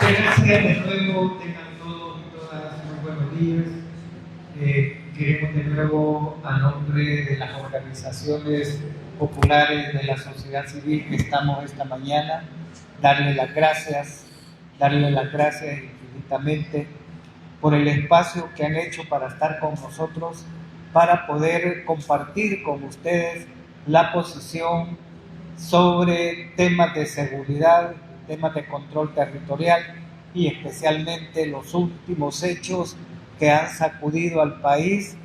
Gracias de nuevo, tengan todos y todas muy buenos días. Queremos de nuevo, a nombre de las organizaciones populares de la sociedad civil que estamos esta mañana, darles las gracias infinitamente por el espacio que han hecho para estar con nosotros, para poder compartir con ustedes la posición sobre temas de seguridad, temas de control territorial y especialmente los últimos hechos que han sacudido al país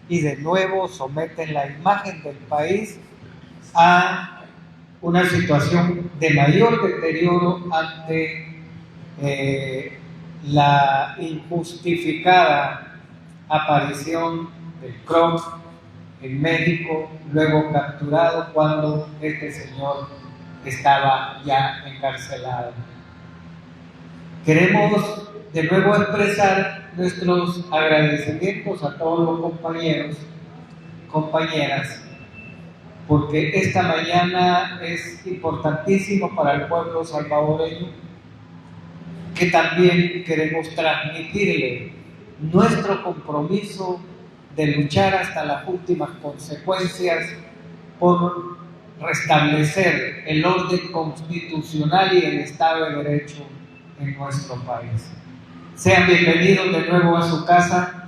y de nuevo someten la imagen del país a una situación de mayor deterioro ante la injustificada aparición del CROC en México, luego capturado cuando este señor estaba ya encarcelado. Queremos de nuevo expresar nuestros agradecimientos a todos los compañeros, compañeras, porque esta mañana es importantísimo para el pueblo salvadoreño, que también queremos transmitirle nuestro compromiso de luchar hasta las últimas consecuencias por restablecer el orden constitucional y el Estado de Derecho en nuestro país. Sean bienvenidos de nuevo a su casa,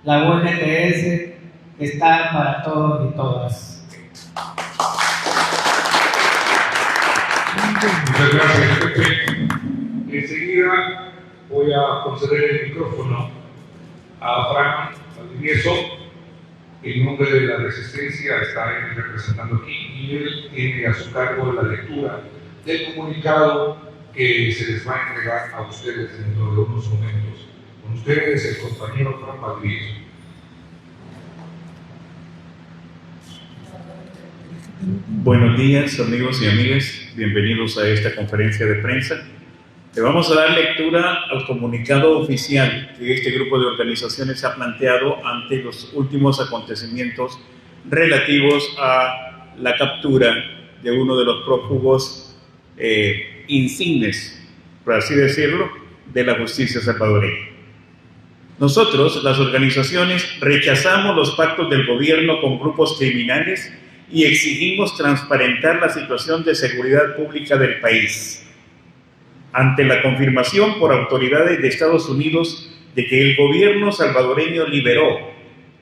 la UNTS está para todos y todas. Muchas gracias, Pepe. Enseguida voy a conceder el micrófono a Frank Valdivieso. En nombre de la Resistencia está él representando aquí y él tiene a su cargo la lectura del comunicado que se les va a entregar a ustedes dentro de unos momentos. Con ustedes el compañero Frank Valdivieso. Buenos días, amigos y amigas, bienvenidos a esta conferencia de prensa. Le vamos a dar lectura al comunicado oficial que este grupo de organizaciones ha planteado ante los últimos acontecimientos relativos a la captura de uno de los prófugos insignes, por así decirlo, de la justicia salvadoreña. Nosotros, las organizaciones, rechazamos los pactos del gobierno con grupos criminales y exigimos transparentar la situación de seguridad pública del país. Ante la confirmación por autoridades de Estados Unidos de que el gobierno salvadoreño liberó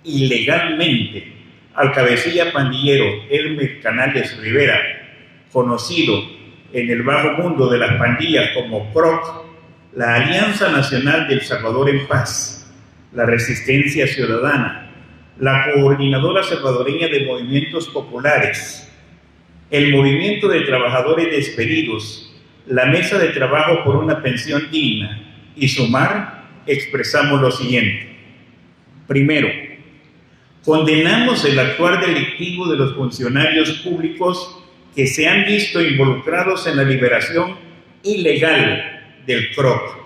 ilegalmente al cabecilla pandillero Elmer Canales Rivera, conocido en el bajo mundo de las pandillas como CROC, la Alianza Nacional del Salvador en Paz, la Resistencia Ciudadana, la Coordinadora Salvadoreña de Movimientos Populares, el Movimiento de Trabajadores Despedidos, la Mesa de Trabajo por una Pensión Digna y Sumar, expresamos lo siguiente. Primero, condenamos el actuar delictivo de los funcionarios públicos que se han visto involucrados en la liberación ilegal del CROC.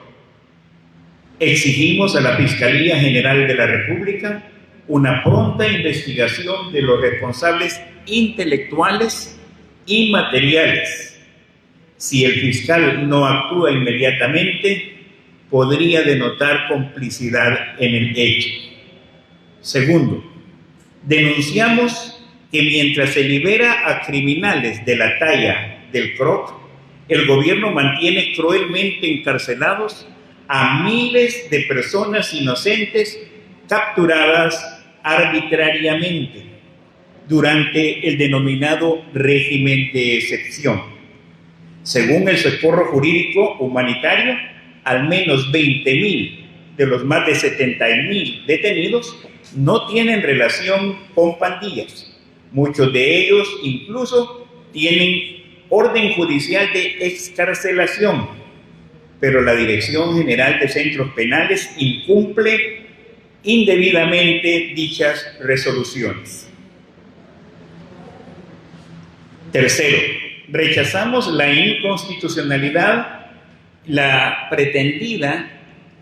Exigimos a la Fiscalía General de la República una pronta investigación de los responsables intelectuales y materiales. Si el fiscal no actúa inmediatamente, podría denotar complicidad en el hecho. Segundo, denunciamos que mientras se libera a criminales de la talla del CROC, el gobierno mantiene cruelmente encarcelados a miles de personas inocentes capturadas arbitrariamente durante el denominado régimen de excepción. Según el socorro jurídico humanitario, al menos 20,000 de los más de 70,000 detenidos no tienen relación con pandillas. Muchos de ellos incluso tienen orden judicial de excarcelación, pero la Dirección General de Centros Penales incumple indebidamente dichas resoluciones. Tercero, rechazamos la inconstitucionalidad, la pretendida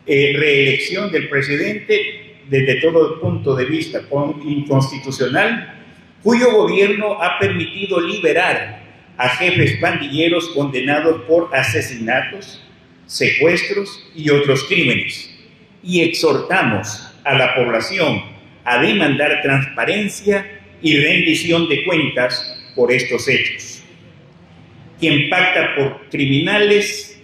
reelección del presidente desde todo punto de vista inconstitucional, cuyo gobierno ha permitido liberar a jefes pandilleros condenados por asesinatos, secuestros y otros crímenes, y exhortamos a la población a demandar transparencia y rendición de cuentas por estos hechos. Quien pacta por criminales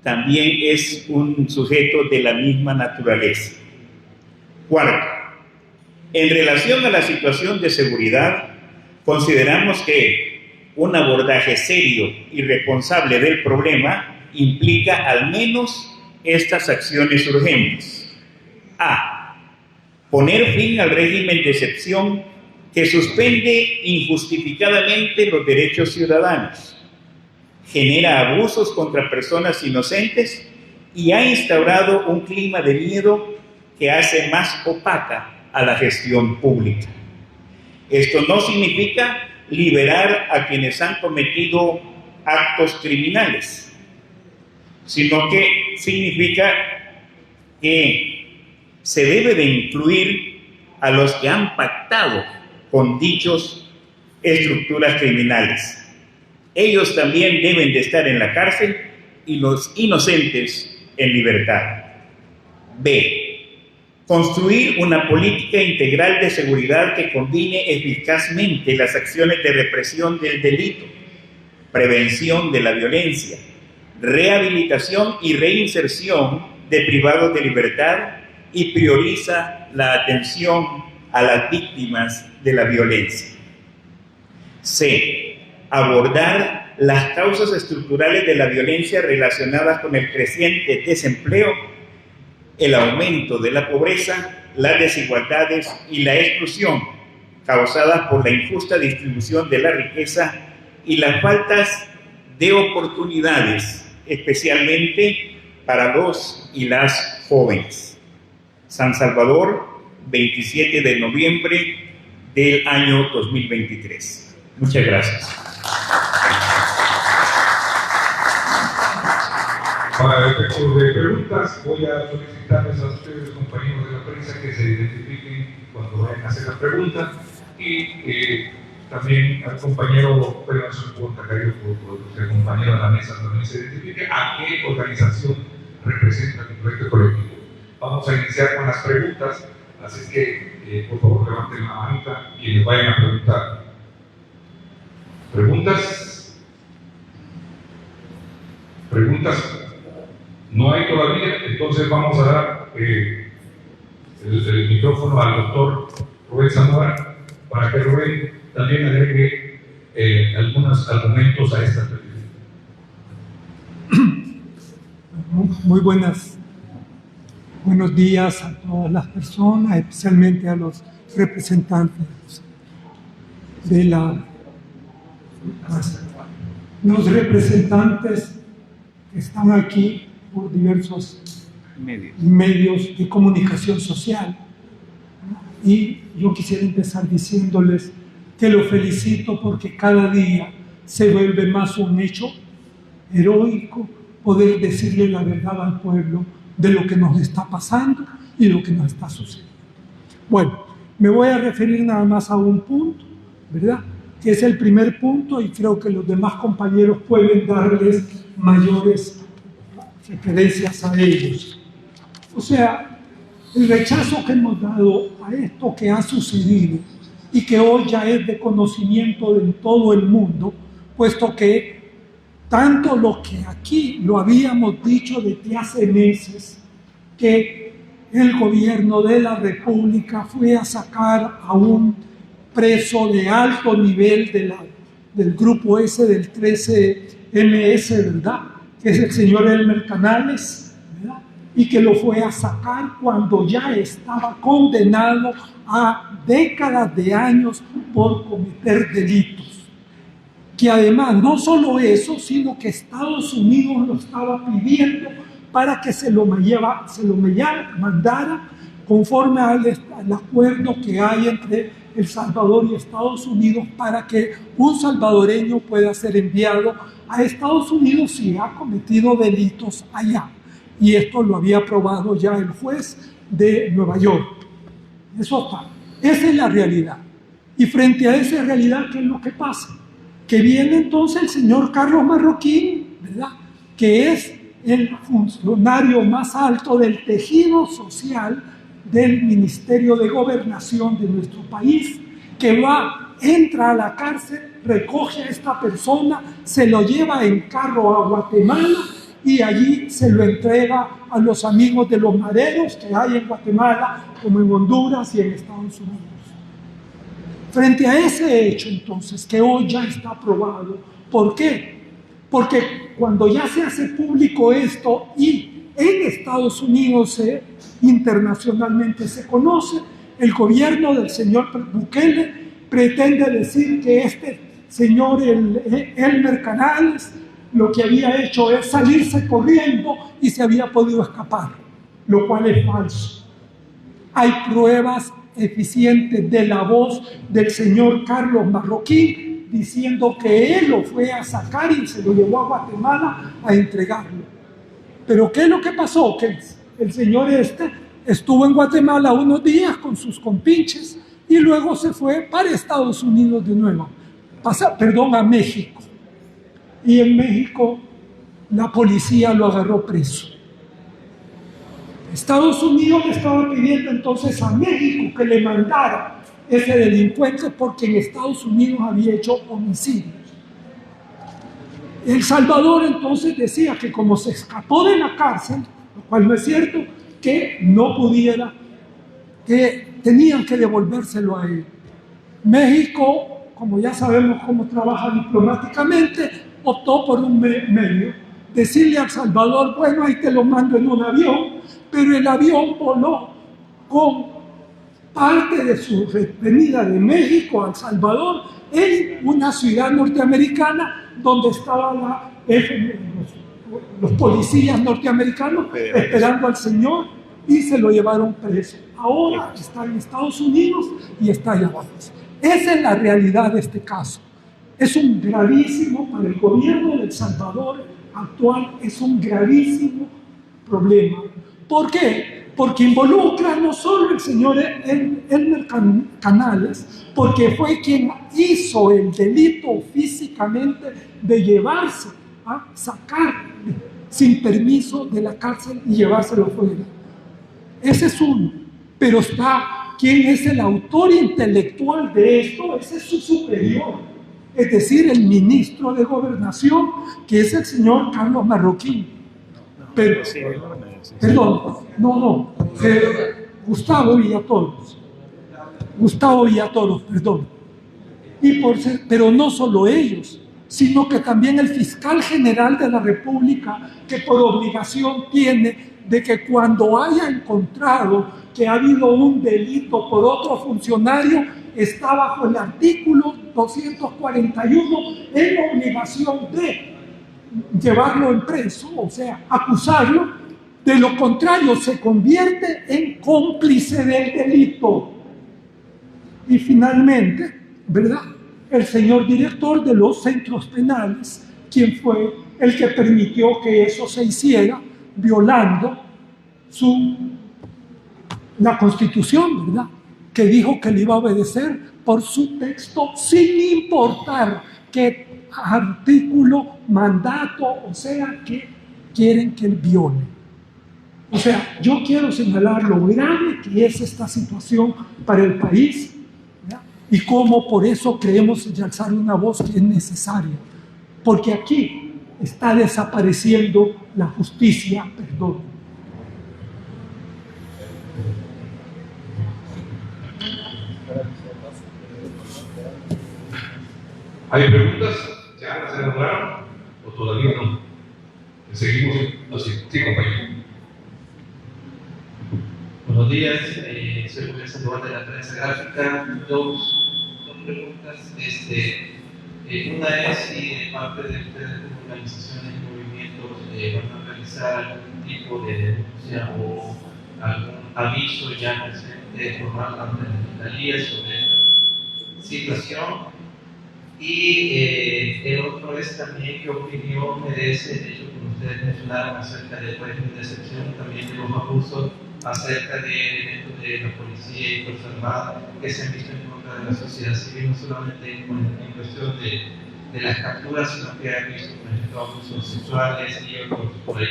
también es un sujeto de la misma naturaleza. Cuarto, en relación a la situación de seguridad, consideramos que un abordaje serio y responsable del problema implica al menos estas acciones urgentes. A. Poner fin al régimen de excepción que suspende injustificadamente los derechos ciudadanos, genera abusos contra personas inocentes y ha instaurado un clima de miedo que hace más opaca a la gestión pública. Esto no significa liberar a quienes han cometido actos criminales, sino que significa que se debe de incluir a los que han pactado con dichos estructuras criminales. Ellos también deben de estar en la cárcel y los inocentes en libertad. B. Construir una política integral de seguridad que combine eficazmente las acciones de represión del delito, prevención de la violencia, rehabilitación y reinserción de privados de libertad y prioriza la atención a las víctimas de la violencia. C. Abordar las causas estructurales de la violencia relacionadas con el creciente desempleo, el aumento de la pobreza, las desigualdades y la exclusión causadas por la injusta distribución de la riqueza y las faltas de oportunidades, especialmente para los y las jóvenes. San Salvador, 27 de noviembre del año 2023. Muchas gracias. Para efectos de preguntas, voy a solicitarles a ustedes, compañeros de la prensa, que se identifiquen cuando vayan a hacer la pregunta y también al compañero Pedro Montacario, el compañero de la mesa, también se identifique a qué organización representa el proyecto colectivo. Vamos a iniciar con las preguntas, así que por favor levanten la manita y les vayan a preguntar. ¿Preguntas? ¿Preguntas? No hay todavía, entonces vamos a dar el micrófono al doctor Rubén Zamora para que Rubén también agregue algunos argumentos a esta petición. Muy buenos días a todas las personas, especialmente a los representantes de los representantes que están aquí por diversos medios de comunicación social. Y yo quisiera empezar diciéndoles que lo felicito porque cada día se vuelve más un hecho heroico poder decirle la verdad al pueblo de lo que nos está pasando y lo que nos está sucediendo. Bueno, me voy a referir nada más a un punto, ¿verdad? Que es el primer punto y creo que los demás compañeros pueden darles mayores referencias a ellos. O sea, el rechazo que hemos dado a esto que ha sucedido y que hoy ya es de conocimiento de todo el mundo, puesto que tanto lo que aquí lo habíamos dicho desde hace meses, que el gobierno de la República fue a sacar a un preso de alto nivel del grupo ese del 13MS, ¿verdad? Que es el señor Elmer Canales, ¿verdad? Y que lo fue a sacar cuando ya estaba condenado a décadas de años por cometer delitos. Que además no solo eso, sino que Estados Unidos lo estaba pidiendo para que se lo mandara conforme al acuerdo que hay entre El Salvador y Estados Unidos para que un salvadoreño pueda ser enviado a Estados Unidos si ha cometido delitos allá. Y esto lo había aprobado ya el juez de Nueva York. Eso está. Esa es la realidad. Y frente a esa realidad, ¿qué es lo que pasa? que viene entonces el señor Carlos Marroquín, ¿verdad?, que es el funcionario más alto del tejido social del Ministerio de Gobernación de nuestro país, que entra a la cárcel, recoge a esta persona, se lo lleva en carro a Guatemala y allí se lo entrega a los amigos de los maderos que hay en Guatemala, como en Honduras y en Estados Unidos. Frente a ese hecho, entonces, que hoy ya está aprobado, ¿por qué? Porque cuando ya se hace público esto y en Estados Unidos internacionalmente se conoce, el gobierno del señor Bukele pretende decir que este señor Elmer Canales lo que había hecho es salirse corriendo y se había podido escapar, lo cual es falso. Hay pruebas eficientes de la voz del señor Carlos Marroquín diciendo que él lo fue a sacar y se lo llevó a Guatemala a entregarlo. Pero ¿qué es lo que pasó? Que el señor estuvo en Guatemala unos días con sus compinches y luego se fue para Estados Unidos de nuevo, a México. Y en México la policía lo agarró preso. Estados Unidos le estaba pidiendo entonces a México que le mandara ese delincuente porque en Estados Unidos había hecho homicidios. El Salvador entonces decía que como se escapó de la cárcel, lo cual no es cierto, que no pudiera, que tenían que devolvérselo a él. México, como ya sabemos cómo trabaja diplomáticamente, optó por un medio, decirle al Salvador, bueno, ahí te lo mando en un avión, pero el avión voló con parte de su venida de México a El Salvador en una ciudad norteamericana donde estaban los policías norteamericanos esperando al señor y se lo llevaron preso. Ahora está en Estados Unidos y está allá abajo. Esa es la realidad de este caso. Es un gravísimo, para el gobierno de El Salvador actual, es un gravísimo problema. ¿Por qué? Porque involucra no solo el señor Elmer Canales, porque fue quien hizo el delito físicamente de llevarse a sacar sin permiso de la cárcel y llevárselo fuera. Ese es uno. Pero está quien es el autor intelectual de esto, ese es su superior, es decir, el ministro de Gobernación, que es el señor Carlos Marroquín. Pero, Gustavo Villatoros, perdón. Pero no solo ellos, sino que también el fiscal general de la República, que por obligación tiene de que cuando haya encontrado que ha habido un delito por otro funcionario, está bajo el artículo 241 en obligación de llevarlo en preso, o sea, acusarlo. De lo contrario, se convierte en cómplice del delito. Y finalmente, ¿verdad?, el señor director de los centros penales, quien fue el que permitió que eso se hiciera, violando la Constitución, ¿verdad?, que dijo que le iba a obedecer por su texto, sin importar qué artículo, mandato, o sea, que quieren que él viole. O sea, yo quiero señalar lo grave que es esta situación para el país, ¿verdad?, y cómo por eso creemos en alzar una voz que es necesaria, porque aquí está desapareciendo la justicia, perdón. ¿Hay preguntas? ¿Ya se elaboraron o todavía no? Seguimos así. Sí, compañero. Buenos días, soy Julio Sandoval de la Prensa Gráfica. Dos preguntas. Una es si de parte de ustedes como organizaciones y movimientos van a realizar algún tipo de denuncia o algún aviso ya presente formal ante la Fiscalía sobre esta situación. Y el otro es también qué opinión merece el hecho que ustedes mencionaron acerca del régimen de excepción, también de los abusos acerca de elementos de la policía y Fuerza Armada que se han visto en contra de la sociedad civil, no solamente en cuestión de las capturas, sino que han visto, por ejemplo, abusos sexuales y otros por ahí.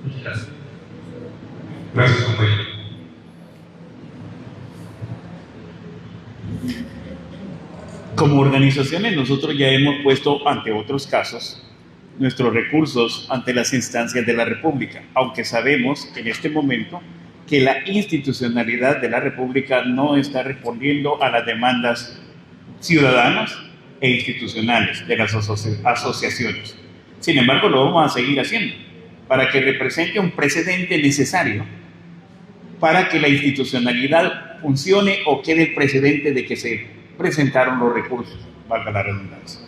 Muchas gracias. Gracias, compañero. Como organizaciones, nosotros ya hemos puesto ante otros casos nuestros recursos ante las instancias de la República, aunque sabemos en este momento que la institucionalidad de la República no está respondiendo a las demandas ciudadanas e institucionales de las asociaciones. Sin embargo, lo vamos a seguir haciendo para que represente un precedente necesario para que la institucionalidad funcione o quede el precedente de que se presentaron los recursos, valga la redundancia.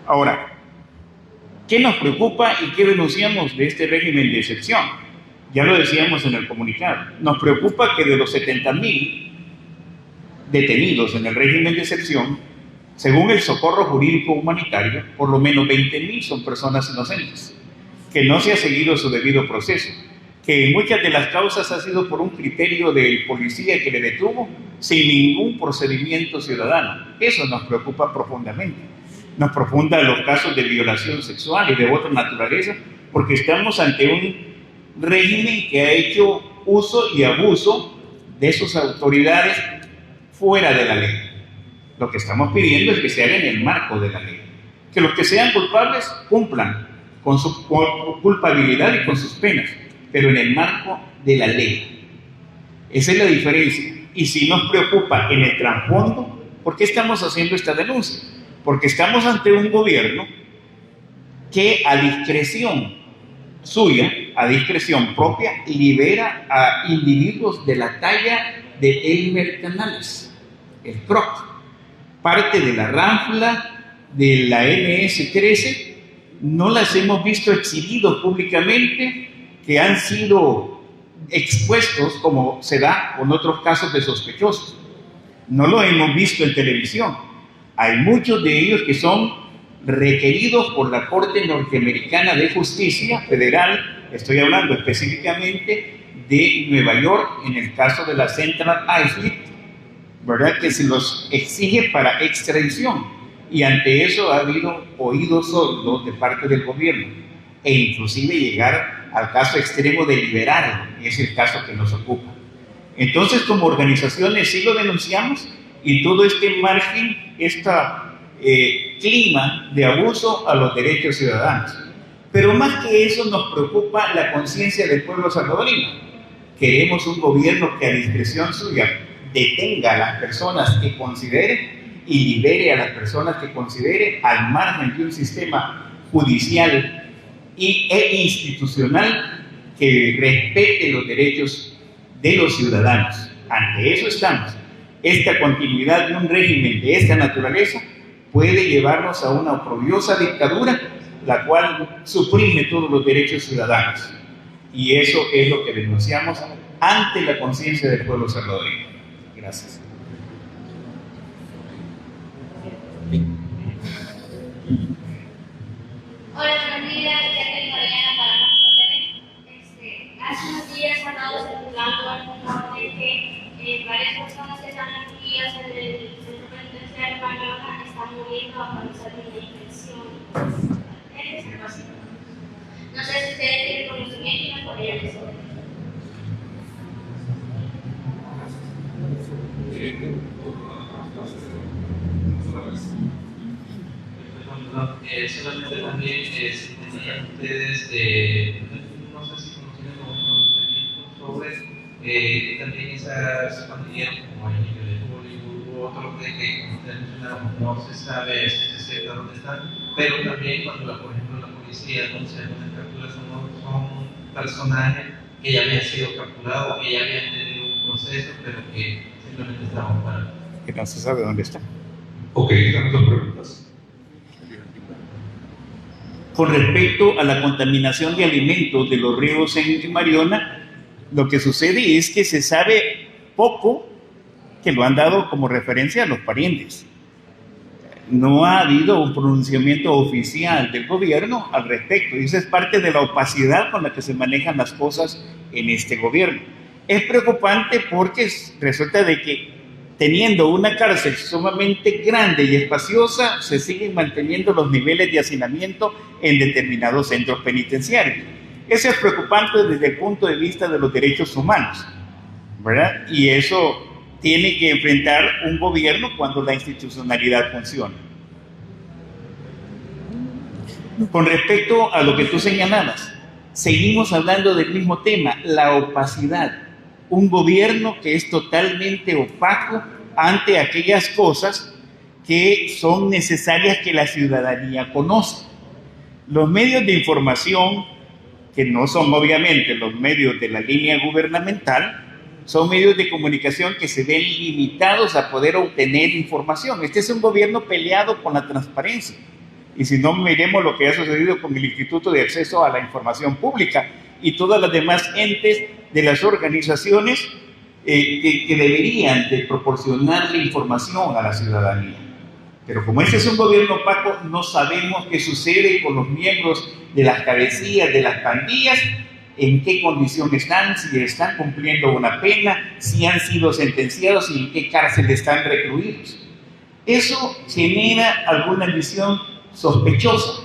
Ahora, ¿qué nos preocupa y qué denunciamos de este régimen de excepción? Ya lo decíamos en el comunicado. Nos preocupa que de los 70,000 detenidos en el régimen de excepción, según el Socorro Jurídico Humanitario, por lo menos 20,000 son personas inocentes, que no se ha seguido su debido proceso, que en muchas de las causas ha sido por un criterio del policía que le detuvo sin ningún procedimiento ciudadano. Eso nos preocupa profundamente. Nos preocupan los casos de violación sexual y de otra naturaleza, porque estamos ante un régimen que ha hecho uso y abuso de sus autoridades fuera de la ley. Lo que estamos pidiendo es que se haga en el marco de la ley. Que los que sean culpables cumplan con su culpabilidad y con sus penas, pero en el marco de la ley. Esa es la diferencia. Y si nos preocupa en el trasfondo, ¿por qué estamos haciendo esta denuncia? Porque estamos ante un gobierno que a discreción suya, a discreción propia, libera a individuos de la talla de Elmer Canales, el CROC, parte de la RANFLA, de la MS-13, no las hemos visto exhibidos públicamente, que han sido expuestos, como se da con otros casos de sospechosos. No lo hemos visto en televisión. Hay muchos de ellos que son requeridos por la Corte Norteamericana de Justicia Federal, estoy hablando específicamente de Nueva York, en el caso de la Central Islip, ¿verdad?, que se los exige para extradición, y ante eso ha habido oídos sordos de parte del gobierno, e inclusive llegar al caso extremo de liberarlo, y es el caso que nos ocupa. Entonces, como organizaciones sí lo denunciamos, y todo este margen, clima de abuso a los derechos ciudadanos. Pero más que eso nos preocupa la conciencia del pueblo salvadoreño. Queremos un gobierno que a discreción suya detenga a las personas que considere y libere a las personas que considere, al margen de un sistema judicial e institucional que respete los derechos de los ciudadanos. Ante eso estamos. Esta continuidad de un régimen de esta naturaleza puede llevarnos a una oprobiosa dictadura, la cual suprime todos los derechos ciudadanos. Y eso es lo que denunciamos ante la conciencia del pueblo salvadoreño. Gracias. Hola, buenos días, Jacqueline Mariana para México TV. Hace unos días han estado circulando el rumor de que varias personas que están aquí en el centro penitenciario de Bayona están muriendo a causa de una infección. No sé si ustedes tienen conocimiento y me podrían decir. Solamente también si tenían ustedes, no sé si conocen conocimientos sobre también esas pandillas como el niño de Hollywood u otro que ustedes mencionaron, no se sabe si se sepa dónde están, pero también cuando, por ejemplo, la policía anuncia algunas capturas son personajes que ya habían sido capturados, que ya habían tenido un proceso, pero que simplemente estaban fuera. Que no se sabe dónde están. Ok, tenemos dos preguntas. Con respecto a la contaminación de alimentos de los ríos en Mariona, lo que sucede es que se sabe poco, que lo han dado como referencia a los parientes. No ha habido un pronunciamiento oficial del gobierno al respecto, y esa es parte de la opacidad con la que se manejan las cosas en este gobierno. Es preocupante porque resulta de que teniendo una cárcel sumamente grande y espaciosa, se siguen manteniendo los niveles de hacinamiento en determinados centros penitenciarios. Eso es preocupante desde el punto de vista de los derechos humanos, ¿verdad? Y eso tiene que enfrentar un gobierno cuando la institucionalidad funciona. Con respecto a lo que tú señalabas, seguimos hablando del mismo tema, la opacidad. Un gobierno que es totalmente opaco ante aquellas cosas que son necesarias que la ciudadanía conozca. Los medios de información, que no son obviamente los medios de la línea gubernamental, son medios de comunicación que se ven limitados a poder obtener información. Este es un gobierno peleado con la transparencia. Y si no, miremos lo que ha sucedido con el Instituto de Acceso a la Información Pública y todas las demás entes de las organizaciones que deberían de proporcionarle información a la ciudadanía. Pero como este es un gobierno opaco, no sabemos qué sucede con los miembros de las cabecillas de las pandillas, en qué condición están, si están cumpliendo una pena, si han sido sentenciados y en qué cárcel están recluidos. Eso genera alguna visión sospechosa.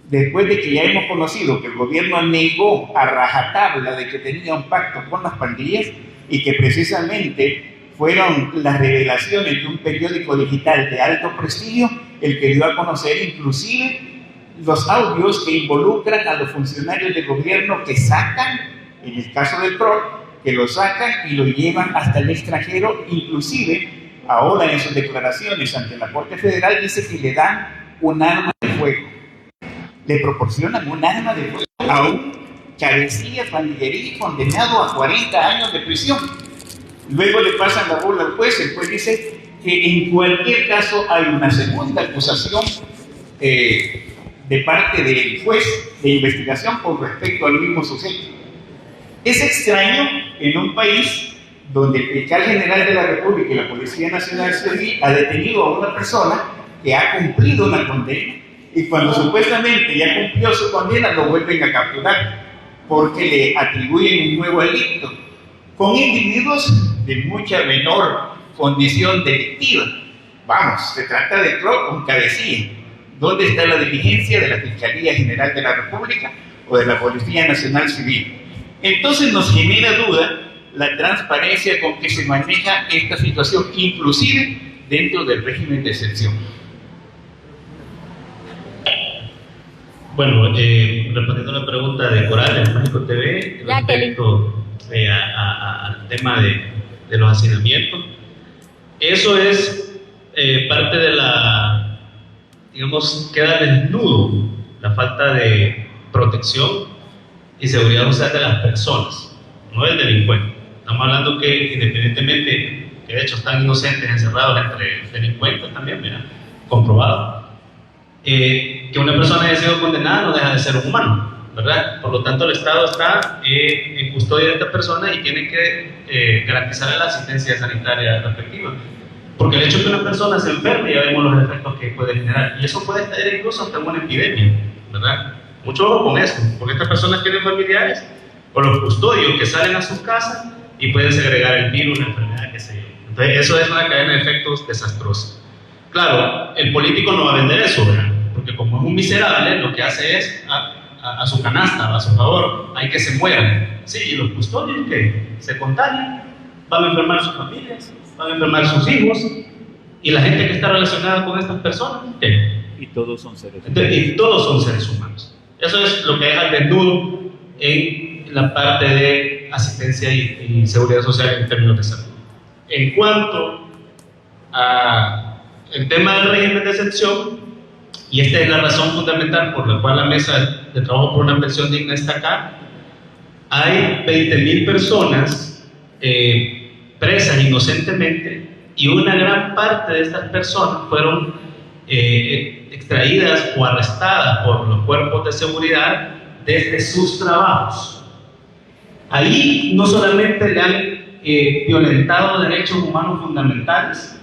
Después de que ya hemos conocido que el gobierno negó a rajatabla de que tenía un pacto con las pandillas y que precisamente fueron las revelaciones de un periódico digital de alto prestigio el que dio a conocer inclusive los audios que involucran a los funcionarios del gobierno que sacan, en el caso del PROC, que lo sacan y lo llevan hasta el extranjero. Inclusive ahora en sus declaraciones ante la Corte Federal dice que le dan un arma de fuego. Le proporcionan un arma de fuego a un cabecilla pandillerí condenado a 40 años de prisión. Luego le pasan la bola al juez. El juez dice que en cualquier caso hay una segunda acusación de parte del juez de investigación con respecto al mismo sujeto. Es extraño en un país donde el fiscal general de la República y la Policía Nacional Civil ha detenido a una persona que ha cumplido una condena, y cuando supuestamente ya cumplió su condena lo vuelven a capturar porque le atribuyen un nuevo delito con individuos de mucha menor condición delictiva. Vamos, se trata de PROC con cabecilla. ¿Dónde está la diligencia de la Fiscalía General de la República o de la Policía Nacional Civil? Entonces nos genera duda la transparencia con que se maneja esta situación, inclusive dentro del régimen de excepción. Bueno, respondiendo a la pregunta de Coral en México TV respecto al tema de los hacinamientos, eso es parte de la, digamos, queda desnudo la falta de protección y seguridad social de las personas, no del delincuente. Estamos hablando que independientemente, que de hecho están inocentes encerrados entre delincuentes también, mira, comprobado, que una persona haya sido condenada no deja de ser un humano, ¿verdad? Por lo tanto, el Estado está en custodia de esta persona y tiene que garantizarle la asistencia sanitaria respectiva. Porque el hecho de que una persona se enferme, ya vemos los efectos que puede generar, y eso puede estallar incluso hasta una epidemia, ¿verdad? Mucho ojo con eso, porque estas personas tienen familiares o los custodios que salen a sus casas y pueden segregar el virus, la enfermedad, qué sé yo. Entonces, eso es una cadena de efectos desastrosa. Claro, el político no va a vender eso, ¿verdad? Porque como es un miserable, lo que hace es a su canasta, a su favor, hay que se mueran. Sí, y los custodios que se contagian, van a enfermar sus familias, van a enfermar sus hijos, y la gente que está relacionada con estas personas, ¿qué? Y todos son seres humanos. Y todos son seres humanos. Eso es lo que deja el desnudo en la parte de asistencia y seguridad social en términos de salud. En cuanto a el tema del régimen de excepción, y esta es la razón fundamental por la cual la Mesa de Trabajo por una Pensión Digna está acá, hay 20.000 personas presas inocentemente, y una gran parte de estas personas fueron extraídas o arrestadas por los cuerpos de seguridad desde sus trabajos. Ahí no solamente le han violentado derechos humanos fundamentales,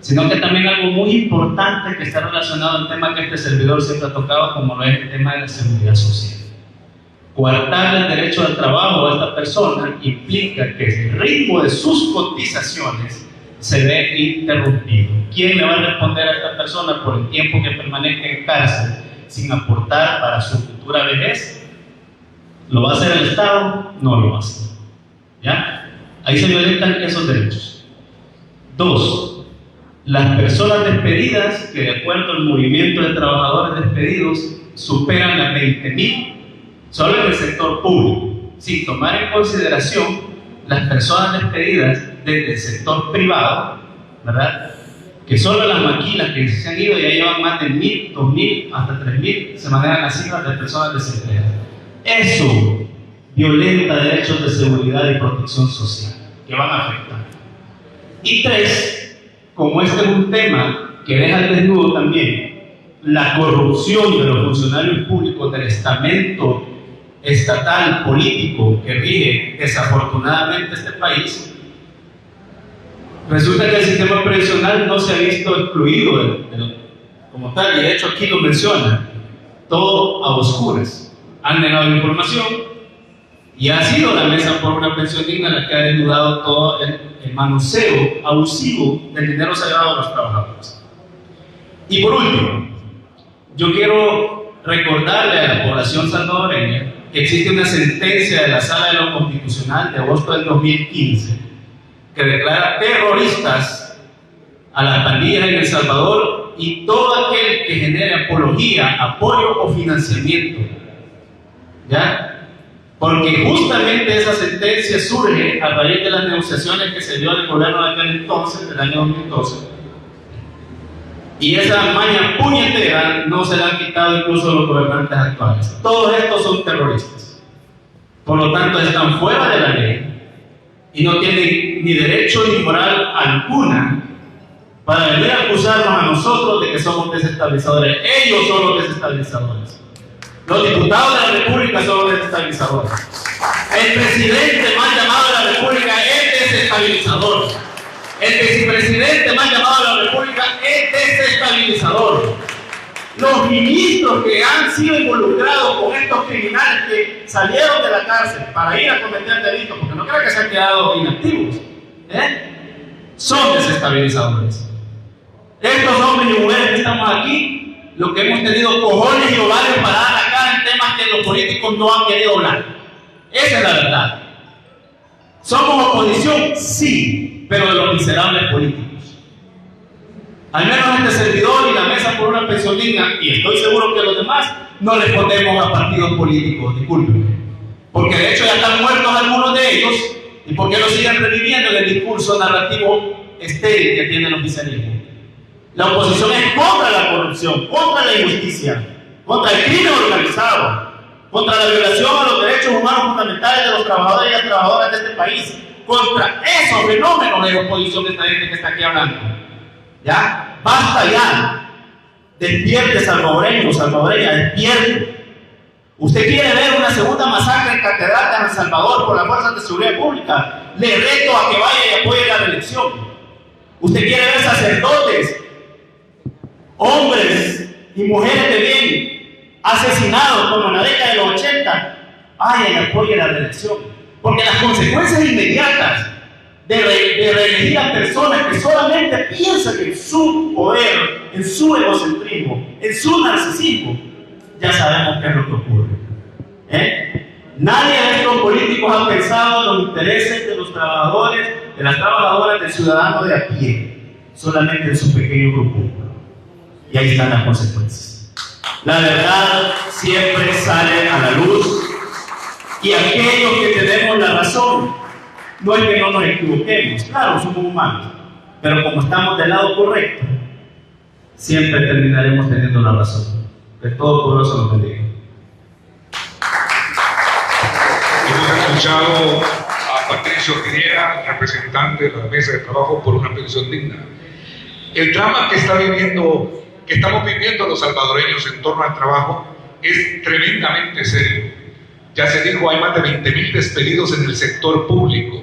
sino que también algo muy importante que está relacionado al tema que este servidor siempre ha tocado, como lo es el tema de la seguridad social. Coartar el derecho al trabajo a esta persona implica que el ritmo de sus cotizaciones se ve interrumpido. ¿Quién le va a responder a esta persona por el tiempo que permanezca en cárcel sin aportar para su futura vejez? ¿Lo va a hacer el Estado? No lo va a hacer. ¿Ya? Ahí se violentan esos derechos. 2. Las personas despedidas, que de acuerdo al movimiento de trabajadores despedidos superan las 20.000 solo en el sector público, sin tomar en consideración las personas despedidas desde el sector privado, ¿verdad? Que solo las maquilas que se han ido ya llevan más de 1.000, 2.000, hasta 3.000, se manejan las cifras de personas desempleadas. Eso violenta derechos de seguridad y protección social que van a afectar. Y 3, como este es un tema que deja al desnudo también la corrupción de los funcionarios públicos del estamento estatal político que rige desafortunadamente este país, resulta que el sistema previsional no se ha visto excluido como tal, y de hecho aquí lo menciona, todo a oscuras. Han negado información y ha sido la Mesa por una Pensión Digna la que ha desnudado todo el manoseo abusivo del dinero sagrado a los trabajadores. Y por último, yo quiero recordarle a la población salvadoreña que existe una sentencia de la Sala de lo Constitucional de agosto del 2015 que declara terroristas a las pandillas en El Salvador y todo aquel que genere apología, apoyo o financiamiento. ¿Ya? Porque justamente esa sentencia surge a raíz de las negociaciones que se dio en el gobierno de aquel entonces, del año 2012. Y esa maña puñetera no se la han quitado incluso los gobernantes actuales. Todos estos son terroristas. Por lo tanto, están fuera de la ley y no tienen ni derecho ni moral alguna para venir a acusarnos a nosotros de que somos desestabilizadores. Ellos son los desestabilizadores. Los diputados de la República son los desestabilizadores. El presidente más llamado de la República es desestabilizador. El vicepresidente más llamado de la República es desestabilizador. Los ministros que han sido involucrados con estos criminales que salieron de la cárcel para ir a cometer delitos, porque no creo que se han quedado inactivos, son desestabilizadores. Estos hombres y mujeres que estamos aquí, lo que hemos tenido cojones y ovarios para dar la cara en temas que los políticos no han querido hablar. Esa es la verdad. ¿Somos oposición? Sí, pero de los miserables políticos. Al menos este servidor y la Mesa por una Pensión Digna, y estoy seguro que los demás, no respondemos a partidos políticos, discúlpenme. Porque de hecho ya están muertos algunos de ellos, y porque lo siguen reviviendo en el discurso narrativo estéril que tiene el oficialismo. La oposición es contra la corrupción, contra la injusticia, contra el crimen organizado, contra la violación a los derechos humanos fundamentales de los trabajadores y las trabajadoras de este país, contra esos fenómenos de oposición de esta gente que está aquí hablando. ¿Ya? Basta ya. Despierte, salvadoreño, salvadoreña, despierte. ¿Usted quiere ver una segunda masacre en Catedral de San Salvador por las fuerzas de seguridad pública? Le reto a que vaya y apoye la reelección. ¿Usted quiere ver sacerdotes, hombres y mujeres de bien asesinados como en la década de los 80? Vaya y apoye la reelección. Porque las consecuencias inmediatas de reelegir a personas que solamente piensan en su poder, en su egocentrismo, en su narcisismo, ya sabemos qué es lo que ocurre. Nadie de estos políticos ha pensado en los intereses de los trabajadores, de las trabajadoras, del ciudadano de a pie, solamente en su pequeño grupo. Y ahí están las consecuencias. La verdad siempre sale a la luz, y aquellos que tenemos la razón, no es que no nos equivoquemos, claro, somos humanos, pero como estamos del lado correcto, siempre terminaremos teniendo la razón. Que todo poderoso nos bendiga. Hemos escuchado a Patricio Guerrera, representante de la Mesa de Trabajo por una Pensión Digna. El drama que estamos viviendo los salvadoreños en torno al trabajo es tremendamente serio. Ya se dijo, hay más de 20.000 despedidos en el sector público,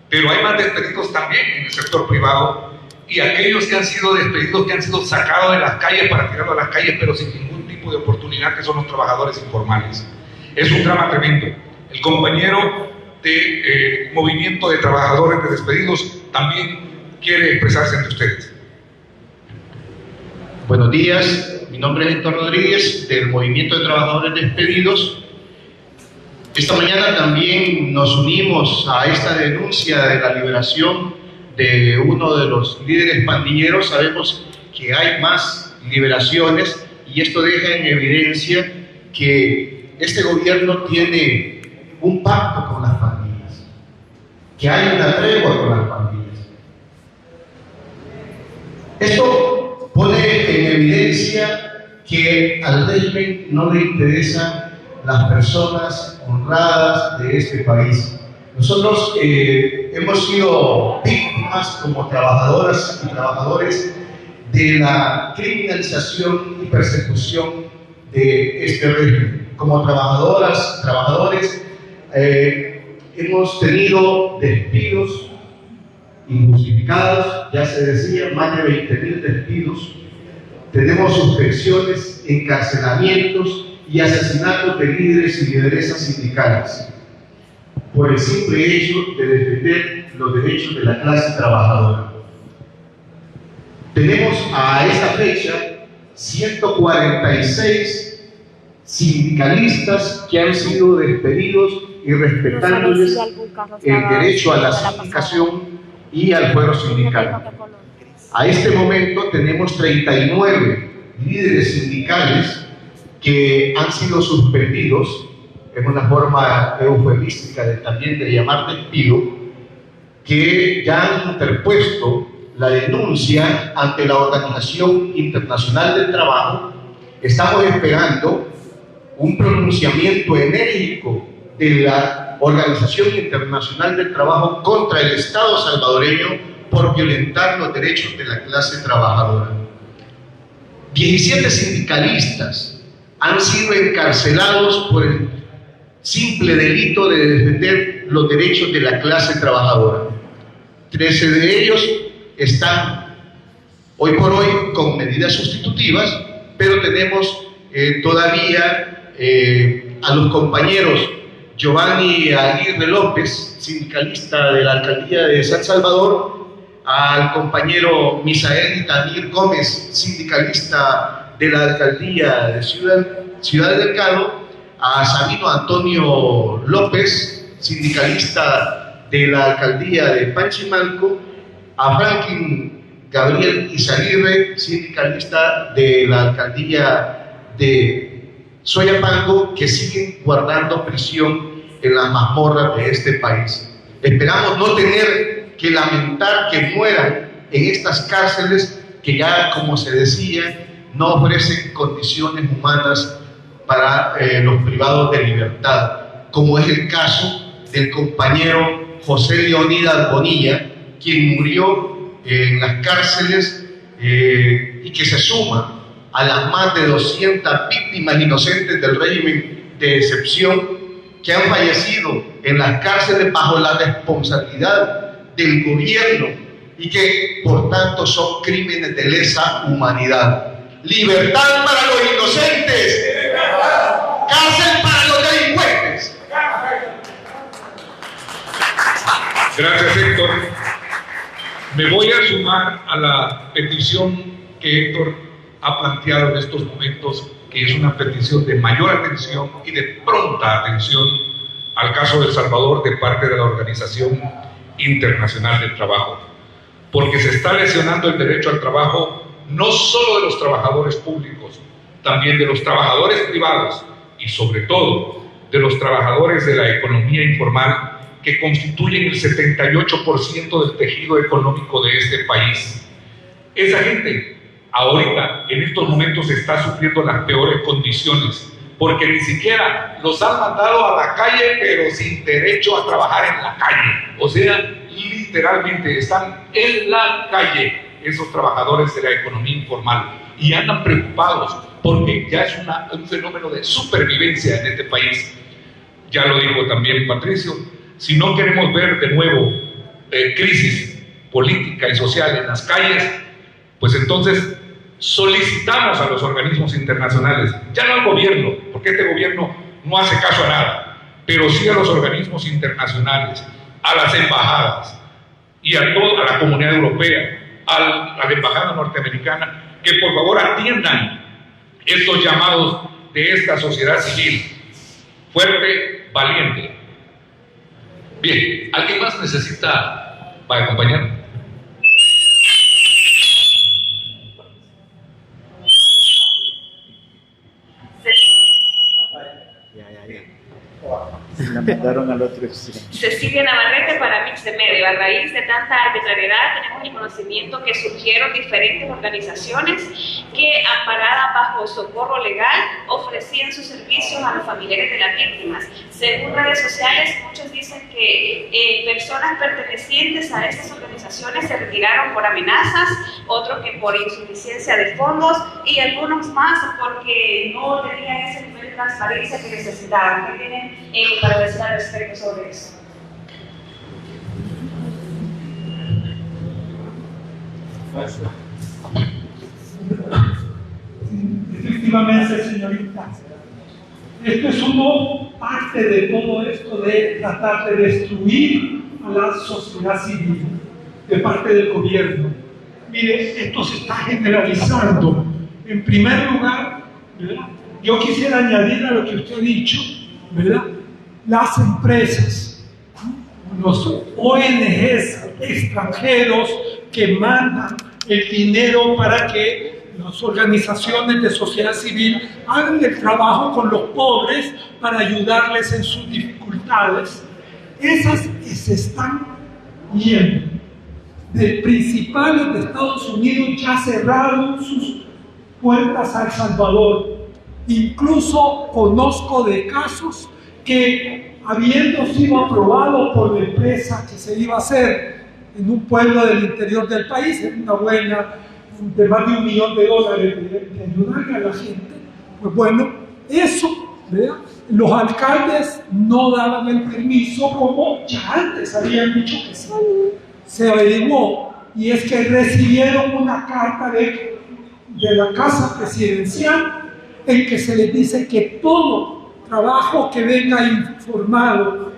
pero hay más despedidos también en el sector privado, y aquellos que han sido despedidos, que han sido sacados de las calles para tirarlos a las calles, pero sin ningún tipo de oportunidad, que son los trabajadores informales. Es un drama tremendo. El compañero de Movimiento de Trabajadores de Despedidos también quiere expresarse ante ustedes. Buenos días, mi nombre es Héctor Rodríguez, del Movimiento de Trabajadores Despedidos. Esta mañana también nos unimos a esta denuncia de la liberación de uno de los líderes pandilleros. Sabemos que hay más liberaciones y esto deja en evidencia que este gobierno tiene un pacto con las pandillas, que hay una tregua con las pandillas. Esto pone en evidencia que al régimen no le interesan las personas honradas de este país. Nosotros hemos sido víctimas como trabajadoras y trabajadores de la criminalización y persecución de este régimen. Como trabajadores, hemos tenido despidos injustificados, ya se decía, más de 20.000 despidos. Tenemos suspensiones, encarcelamientos y asesinatos de líderes y lideresas sindicales por el simple hecho de defender los derechos de la clase trabajadora. Tenemos a esta fecha 146 sindicalistas que han sido despedidos y respetándoles el derecho a la sindicación y al fuero sindical. A este momento tenemos 39 líderes sindicales que han sido suspendidos, es una forma eufemística también de llamar despido, que ya han interpuesto la denuncia ante la Organización Internacional del Trabajo. Estamos esperando un pronunciamiento enérgico de la Organización Internacional del Trabajo contra el Estado salvadoreño por violentar los derechos de la clase trabajadora. 17 sindicalistas han sido encarcelados por el simple delito de defender los derechos de la clase trabajadora. 13 de ellos están hoy por hoy con medidas sustitutivas, pero tenemos todavía a los compañeros Giovanni Aguirre López, sindicalista de la Alcaldía de San Salvador, al compañero Misael Damir Gómez, sindicalista de la Alcaldía de Ciudad Delgado, a Sabino Antonio López, sindicalista de la Alcaldía de Panchimalco, a Franklin Gabriel Izaguirre, sindicalista de la Alcaldía de Soyapango, que siguen guardando prisión en las mazmorras de este país. Esperamos no tener que lamentar que mueran en estas cárceles que ya, como se decía, no ofrecen condiciones humanas para los privados de libertad, como es el caso del compañero José Leonidas Bonilla, quien murió en las cárceles y que se suma a las más de 200 víctimas inocentes del régimen de excepción que han fallecido en las cárceles bajo la responsabilidad del gobierno y que por tanto son crímenes de lesa humanidad. Libertad para los inocentes, cárcel para los delincuentes. Gracias, Héctor. Me voy a sumar a la petición que Héctor ha planteado en estos momentos, que es una petición de mayor atención y de pronta atención al caso de El Salvador de parte de la Organización Internacional del Trabajo, porque se está lesionando el derecho al trabajo no solo de los trabajadores públicos, también de los trabajadores privados y sobre todo de los trabajadores de la economía informal, que constituyen el 78% del tejido económico de este país. Esa gente ahorita, en estos momentos, está sufriendo las peores condiciones, porque ni siquiera los han mandado a la calle, pero sin derecho a trabajar en la calle. O sea, literalmente están en la calle esos trabajadores de la economía informal y andan preocupados porque ya es un fenómeno de supervivencia en este país. Ya lo dijo también Patricio, si no queremos ver de nuevo crisis política y social en las calles, pues entonces solicitamos a los organismos internacionales, ya no al gobierno, porque este gobierno no hace caso a nada, pero sí a los organismos internacionales, a las embajadas y a toda la comunidad europea, a la embajada norteamericana, que por favor atiendan estos llamados de esta sociedad civil fuerte, valiente. Bien, ¿alguien más necesita para acompañar? La mandaron al otro extremo. Cecilia Navarrete para Mix de Medio. A raíz de tanta arbitrariedad tenemos el conocimiento que surgieron diferentes organizaciones que, amparadas bajo socorro legal, ofrecían sus servicios a los familiares de las víctimas. Según redes sociales, muchos dicen que personas pertenecientes a estas organizaciones se retiraron por amenazas, otros que por insuficiencia de fondos y algunos más porque no tenían ese nivel de transparencia que necesitaban. ¿Qué tienen para decir al respecto sobre eso? Efectivamente, señorita, esto es parte de todo esto de tratar de destruir a la sociedad civil de parte del gobierno. Mire, esto se está generalizando. En primer lugar, ¿verdad?, yo quisiera añadir a lo que usted ha dicho, ¿verdad?, las empresas, los ONGs extranjeros que mandan el dinero para que las organizaciones de sociedad civil hagan el trabajo con los pobres para ayudarles en sus dificultades. Esas que se están yendo de principales de Estados Unidos ya cerraron sus puertas a El Salvador. Incluso conozco de casos que, habiendo sido aprobado por la empresa que se iba a hacer en un pueblo del interior del país, en una buena, de más de $1 millón de ayudarle a la gente, pues bueno, eso, ¿verdad?, los alcaldes no daban el permiso como ya antes habían dicho que sí. Se averiguó, y es que recibieron una carta de la Casa Presidencial en que se les dice que todo trabajo que venga informado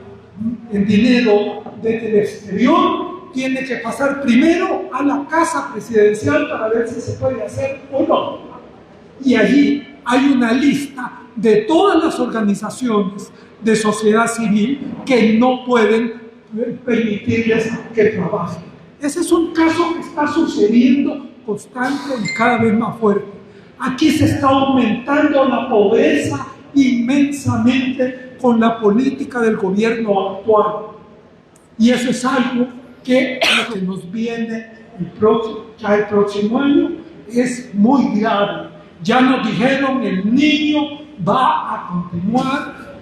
en dinero desde el exterior tiene que pasar primero a la Casa Presidencial para ver si se puede hacer o no. Y allí hay una lista de todas las organizaciones de sociedad civil que no pueden permitirles que trabajen. Ese es un caso que está sucediendo constante y cada vez más fuerte. Aquí se está aumentando la pobreza inmensamente con la política del gobierno actual. Y eso es algo que lo que nos viene el próximo año es muy grave. Ya nos dijeron, el niño va a continuar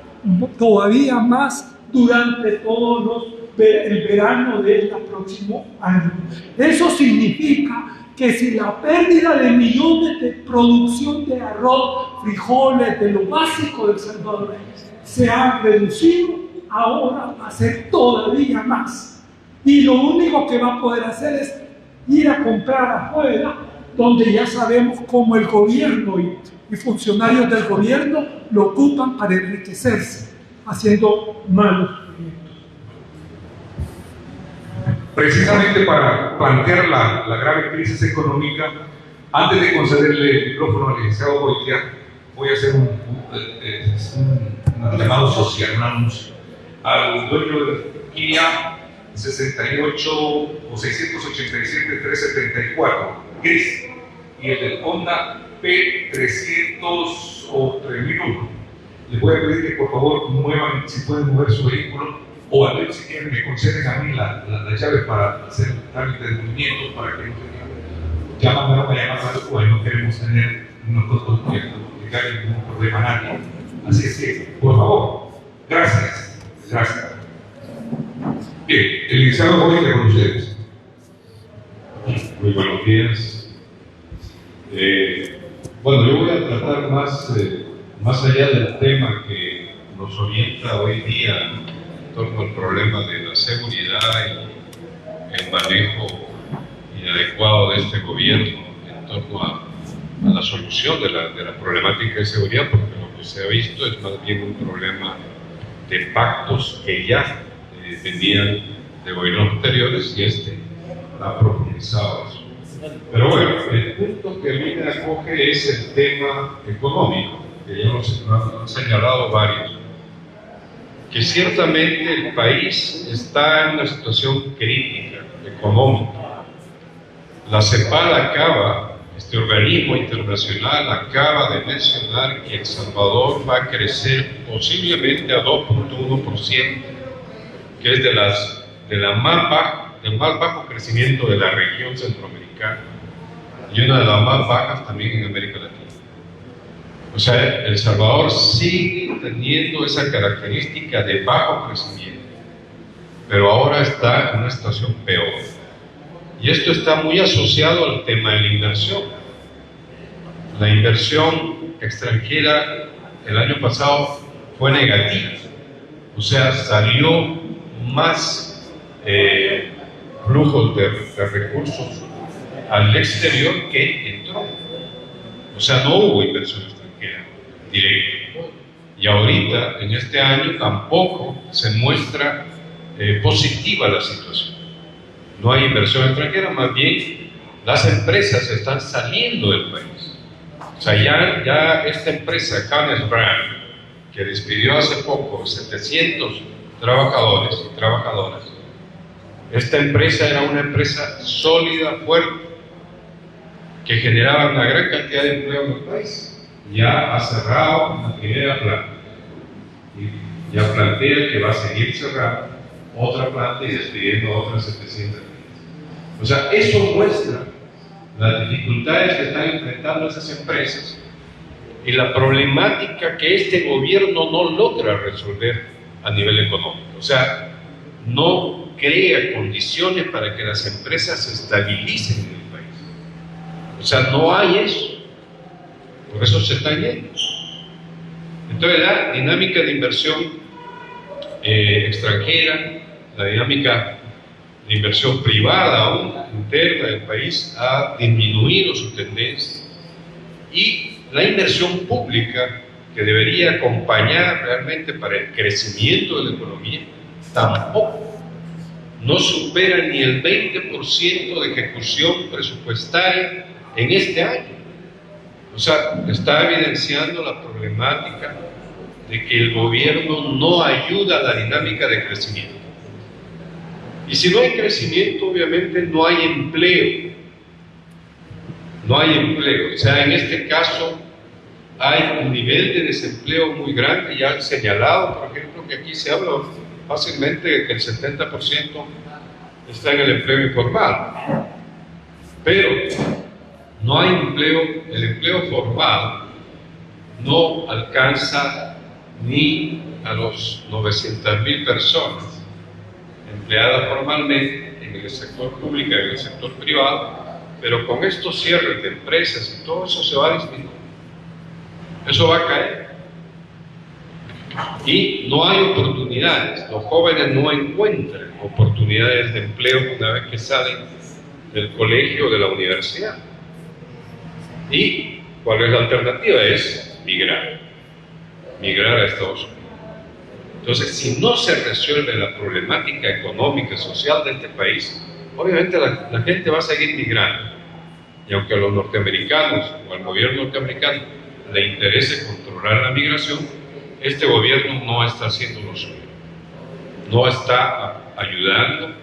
todavía más durante todo el verano del próximo año. Eso significa que si la pérdida de millones de producción de arroz, frijoles, de lo básico del Salvador, se ha reducido, ahora va a ser todavía más. Y lo único que va a poder hacer es ir a comprar afuera, donde ya sabemos cómo el gobierno y funcionarios del gobierno lo ocupan para enriquecerse, haciendo malos proyectos. Precisamente para plantear la grave crisis económica, antes de concederle el micrófono al licenciado Goitia, voy a hacer un llamado social, un anuncio. Al dueño de Kia 68 o 687-374, gris, y el del Honda P300 o 3001. Les voy a pedir que por favor muevan, si pueden mover su vehículo, o a ver si quieren me conceden a mí la llave para hacer un trámite de movimiento para que no tengan. Ya mandaron a llamar a Cuba y no queremos tener nosotros llegar a ningún problema a nadie. Así es que, por favor, gracias. Gracias. Bien, el licenciado Goitia con ustedes. Muy buenos días. Bueno, yo voy a tratar más allá del tema que nos orienta hoy día en torno al problema de la seguridad y el manejo inadecuado de este gobierno en torno a la solución de la problemática de seguridad, porque lo que se ha visto es más bien un problema de pactos que ya venían de gobiernos anteriores y este ha profundizado eso. Pero bueno, el punto que a mí me acoge es el tema económico, que ya nos han señalado varios, que ciertamente el país está en una situación crítica, económica. La CEPAL acaba, este organismo internacional acaba de mencionar que El Salvador va a crecer posiblemente a 2.1%, que es del más bajo crecimiento de la región centroamericana y una de las más bajas también en América Latina. O sea, El Salvador sigue teniendo esa característica de bajo crecimiento, pero ahora está en una situación peor. Y esto está muy asociado al tema de la inversión. La inversión extranjera el año pasado fue negativa, o sea, salió más flujos de recursos al exterior que entró. O sea, no hubo inversión extranjera directa. Y ahorita, en este año, tampoco se muestra positiva la situación. No hay inversión extranjera, más bien las empresas están saliendo del país. O sea, ya esta empresa, Canes Brand, que despidió hace poco 700 trabajadores y trabajadoras, esta empresa era una empresa sólida, fuerte, que generaba una gran cantidad de empleo en el país. Ya ha cerrado la primera planta y ya plantea que va a seguir cerrando otra planta y despidiendo otras 700. O sea, eso muestra las dificultades que están enfrentando esas empresas y la problemática que este gobierno no logra resolver a nivel económico. O sea, no crea condiciones para que las empresas se estabilicen en el país. O sea, no hay eso. Por eso se está yendo. Entonces, la dinámica de inversión extranjera, la dinámica de inversión privada aún interna del país ha disminuido su tendencia, y la inversión pública, que debería acompañar realmente para el crecimiento de la economía, tampoco, no supera ni el 20% de ejecución presupuestaria en este año. O sea, está evidenciando la problemática de que el gobierno no ayuda a la dinámica de crecimiento. Y si no hay crecimiento, obviamente no hay empleo. No hay empleo. O sea, en este caso hay un nivel de desempleo muy grande. Ya han señalado, por ejemplo, que aquí se habla fácilmente de que el 70% está en el empleo informal. Pero no hay empleo, el empleo formal no alcanza ni a los 900,000 personas empleadas formalmente en el sector público y en el sector privado, pero con estos cierres de empresas y todo eso se va a disminuir. Eso va a caer. Y no hay oportunidades. Los jóvenes no encuentran oportunidades de empleo una vez que salen del colegio o de la universidad. ¿Y cuál es la alternativa? Es migrar a Estados Unidos. Entonces, si no se resuelve la problemática económica y social de este país, obviamente la gente va a seguir migrando. Y aunque a los norteamericanos o al gobierno norteamericano le interese controlar la migración, este gobierno no está haciendo lo suyo. No está ayudando